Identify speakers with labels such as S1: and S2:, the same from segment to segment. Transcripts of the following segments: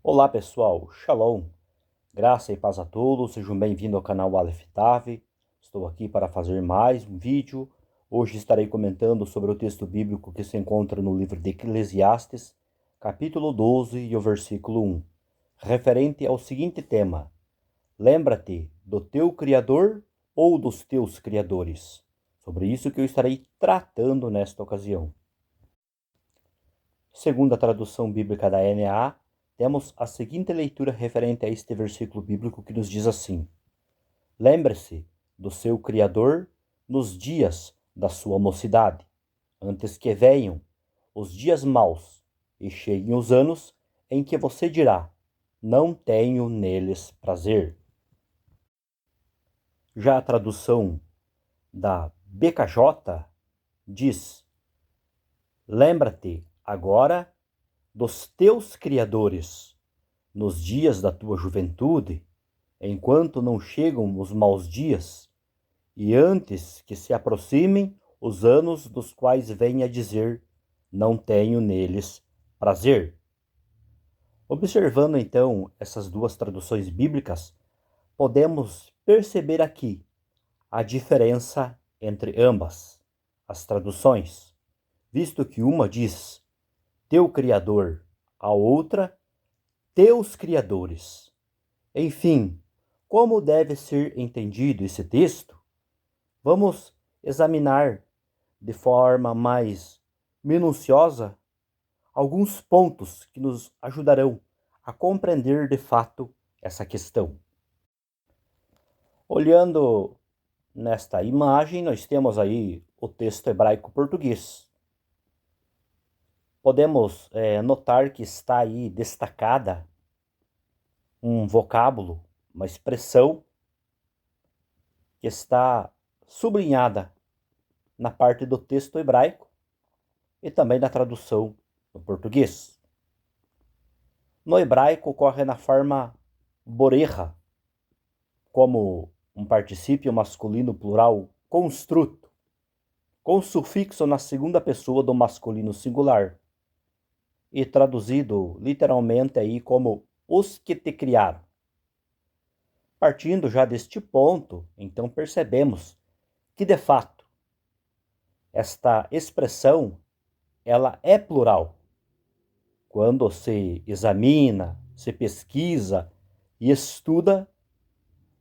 S1: Olá pessoal, Shalom, graça e paz a todos, sejam bem-vindos ao canal Aleph Tav. Estou aqui para fazer mais um vídeo. Hoje estarei comentando sobre o texto bíblico que se encontra no livro de Eclesiastes, capítulo 12 e o versículo 1, referente ao seguinte tema: lembra-te do teu Criador ou dos teus criadores? Sobre isso que eu estarei tratando nesta ocasião. Segundo a tradução bíblica da NA, temos a seguinte leitura referente a este versículo bíblico que nos diz assim: lembre-se do seu Criador nos dias da sua mocidade, antes que venham os dias maus e cheguem os anos em que você dirá: não tenho neles prazer. Já a tradução da BKJ diz: lembra-te agora dos teus criadores, nos dias da tua juventude, enquanto não chegam os maus dias, e antes que se aproximem os anos dos quais venha dizer, não tenho neles prazer. Observando então essas duas traduções bíblicas, podemos perceber aqui a diferença entre ambas as traduções, visto que uma diz teu Criador, a outra teus criadores. Enfim, como deve ser entendido esse texto? Vamos examinar de forma mais minuciosa alguns pontos que nos ajudarão a compreender de fato essa questão. Olhando nesta imagem, nós temos aí o texto hebraico-português. Podemos notar que está aí destacada um vocábulo, uma expressão que está sublinhada na parte do texto hebraico e também na tradução no português. No hebraico ocorre na forma boreja, como um particípio masculino plural construto, com sufixo na segunda pessoa do masculino singular, e traduzido literalmente aí como os que te criaram. Partindo já deste ponto, então percebemos que de fato esta expressão ela é plural. Quando se examina, se pesquisa e estuda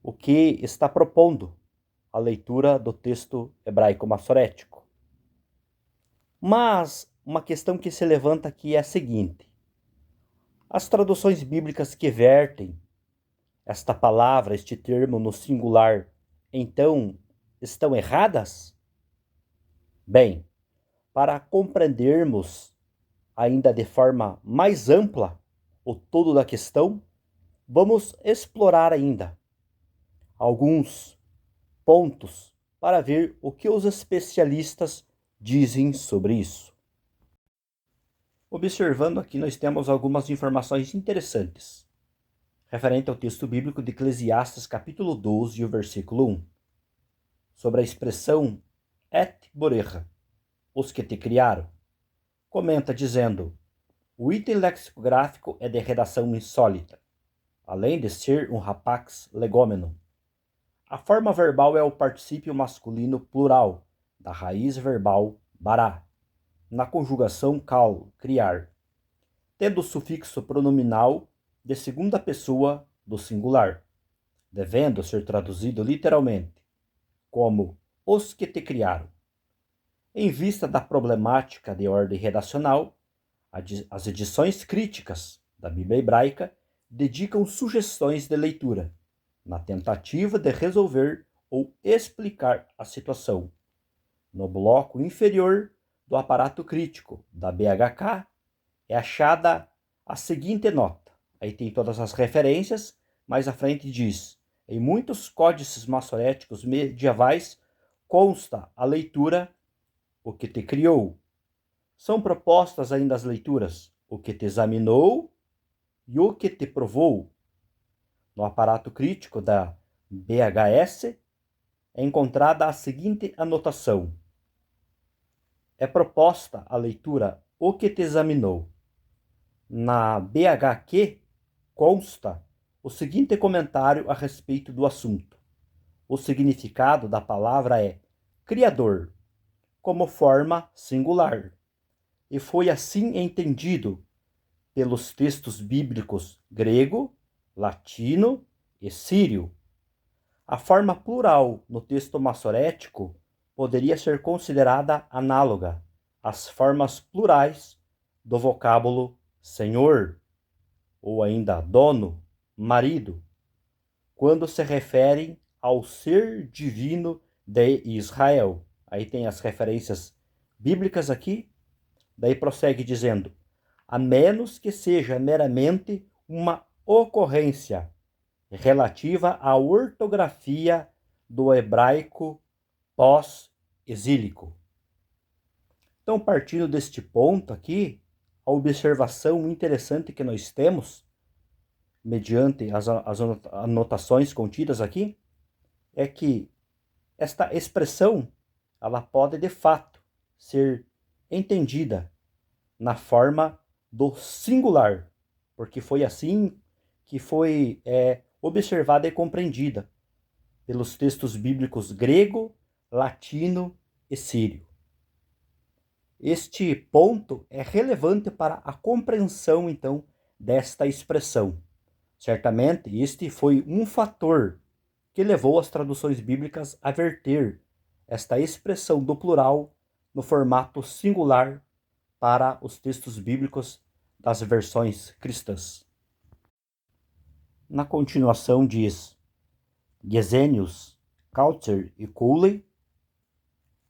S1: o que está propondo a leitura do texto hebraico-massorético. Mas uma questão que se levanta aqui é a seguinte: as traduções bíblicas que vertem esta palavra, este termo no singular, então estão erradas? Bem, para compreendermos ainda de forma mais ampla o todo da questão, vamos explorar ainda alguns pontos para ver o que os especialistas dizem sobre isso. Observando aqui, nós temos algumas informações interessantes referente ao texto bíblico de Eclesiastes, capítulo 12, o versículo 1, sobre a expressão et boreja, os que te criaram. Comenta dizendo: o item lexicográfico é de redação insólita, além de ser um rapax legômeno. A forma verbal é o particípio masculino plural, da raiz verbal bará, na conjugação kal, criar, tendo o sufixo pronominal de segunda pessoa do singular, devendo ser traduzido literalmente como os que te criaram. Em vista da problemática de ordem redacional, as edições críticas da Bíblia Hebraica dedicam sugestões de leitura, na tentativa de resolver ou explicar a situação. No bloco inferior do aparato crítico da BHK é achada a seguinte nota. Aí tem todas as referências, mais à frente diz: em muitos códices massoréticos medievais consta a leitura o que te criou. São propostas ainda as leituras o que te examinou e o que te provou. No aparato crítico da BHS é encontrada a seguinte anotação: é proposta a leitura o que te examinou. Na BHQ consta o seguinte comentário a respeito do assunto. O significado da palavra é Criador, como forma singular, e foi assim entendido pelos textos bíblicos grego, latino e sírio. A forma plural no texto massorético poderia ser considerada análoga às formas plurais do vocábulo Senhor, ou ainda dono, marido, quando se referem ao ser divino de Israel. Aí tem as referências bíblicas aqui, daí prossegue dizendo: a menos que seja meramente uma ocorrência relativa à ortografia do hebraico pós-exílico. Então, partindo deste ponto aqui, a observação interessante que nós temos, mediante as anotações contidas aqui, é que esta expressão ela pode de fato ser entendida na forma do singular, porque foi assim que foi observada e compreendida pelos textos bíblicos grego, latino e sírio. Este ponto é relevante para a compreensão, então, desta expressão. Certamente, este foi um fator que levou as traduções bíblicas a verter esta expressão do plural no formato singular para os textos bíblicos das versões cristãs. Na continuação diz: Gesenius, Coulter e Cooley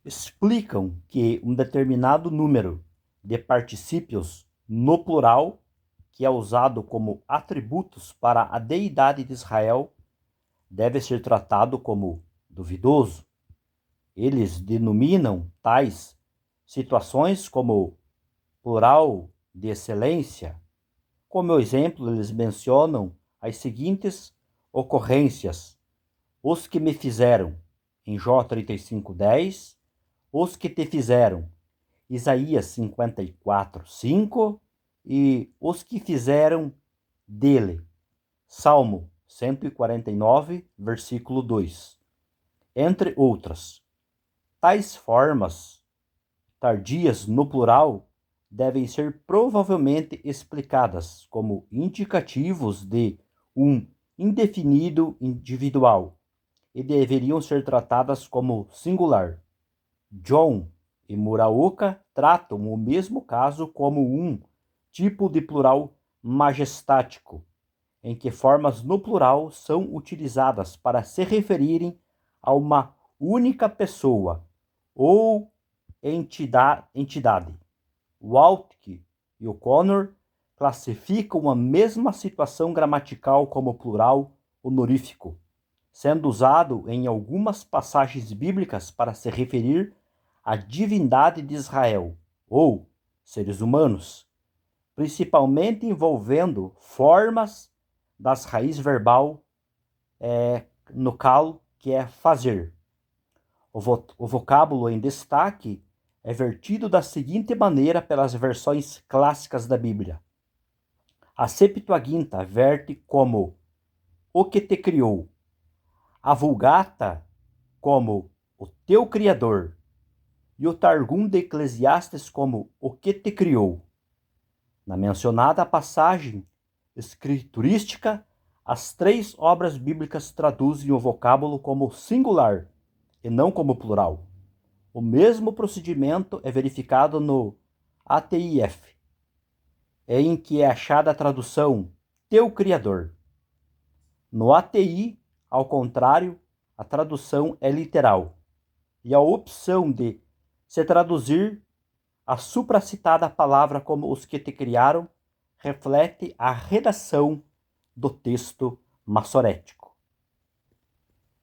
S1: explicam que um determinado número de particípios no plural, que é usado como atributos para a deidade de Israel, deve ser tratado como duvidoso. Eles denominam tais situações como plural de excelência. Como exemplo, eles mencionam as seguintes ocorrências: os que me fizeram, em Jó 35:10, os que te fizeram, Isaías 54:5, e os que fizeram dele, Salmo 149, versículo 2, entre outras. Tais formas tardias no plural devem ser provavelmente explicadas como indicativos de um indefinido individual e deveriam ser tratadas como singular. John e Muraoka tratam o mesmo caso como um tipo de plural majestático, em que formas no plural são utilizadas para se referirem a uma única pessoa ou entidade. Waltke e O'Connor classificam a mesma situação gramatical como plural honorífico, sendo usado em algumas passagens bíblicas para se referir à divindade de Israel ou seres humanos, principalmente envolvendo formas das raízes verbal no cal, que é fazer. O vocábulo em destaque é vertido da seguinte maneira pelas versões clássicas da Bíblia. A Septuaginta verte como o que te criou, a Vulgata como o teu Criador, e o Targum de Eclesiastes como o que te criou. Na mencionada passagem escriturística, as três obras bíblicas traduzem o vocábulo como singular e não como plural. O mesmo procedimento é verificado no ATIF, em que é achada a tradução teu Criador. No ATI, ao contrário, a tradução é literal, e a opção de se traduzir a supracitada palavra como os que te criaram reflete a redação do texto massorético.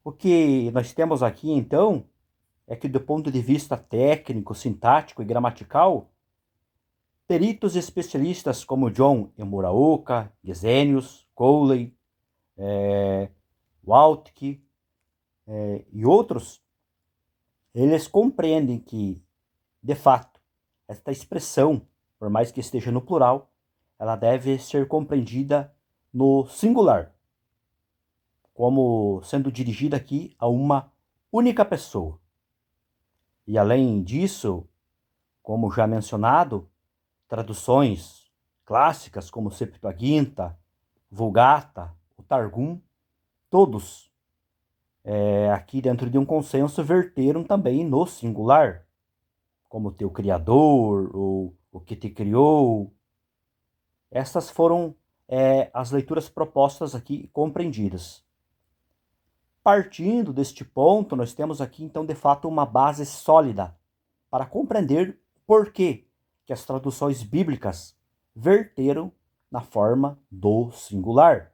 S1: O que nós temos aqui, então, é que do ponto de vista técnico, sintático e gramatical, peritos especialistas como John e Muraoka, Gesenius, Cooley, Waltke e outros, eles compreendem que, de fato, esta expressão, por mais que esteja no plural, ela deve ser compreendida no singular, como sendo dirigida aqui a uma única pessoa. E além disso, como já mencionado, traduções clássicas como Septuaginta, Vulgata, o Targum, todos aqui dentro de um consenso verteram também no singular, como teu criador, ou o que te criou. Essas foram as leituras propostas aqui compreendidas. Partindo deste ponto, nós temos aqui então de fato uma base sólida para compreender por que as traduções bíblicas verteram na forma do singular.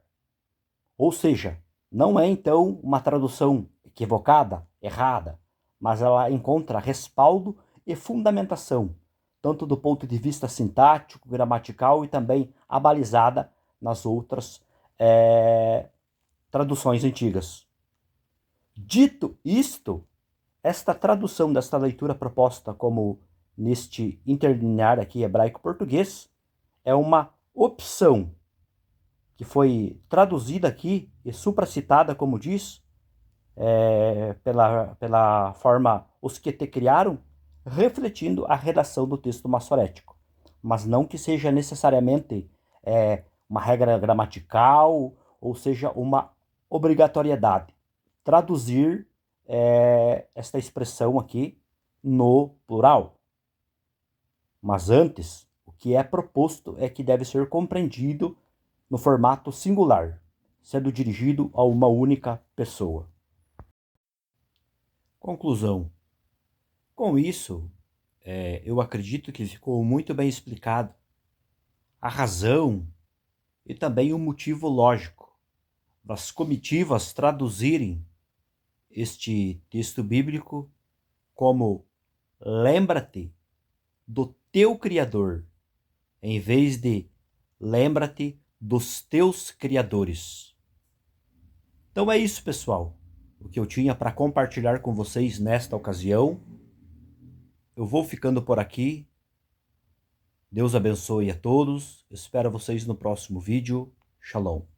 S1: Ou seja, não é então uma tradução equivocada, errada, mas ela encontra respaldo e fundamentação, tanto do ponto de vista sintático, gramatical e também abalizada nas outras traduções antigas. Dito isto, esta tradução desta leitura proposta como neste interlinear aqui hebraico-português é uma opção que foi traduzida aqui e supracitada, como diz, pela forma os que te criaram, refletindo a redação do texto massorético. Mas não que seja necessariamente uma regra gramatical ou seja uma obrigatoriedade. Traduzir esta expressão aqui no plural. Mas antes, o que é proposto é que deve ser compreendido no formato singular, sendo dirigido a uma única pessoa. Conclusão. Com isso, eu acredito que ficou muito bem explicado a razão e também o motivo lógico das comitivas traduzirem este texto bíblico como lembra-te do teu Criador, em vez de lembra-te dos teus criadores. Então é isso, pessoal, o que eu tinha para compartilhar com vocês nesta ocasião. Eu vou ficando por aqui. Deus abençoe a todos. Espero vocês no próximo vídeo. Shalom.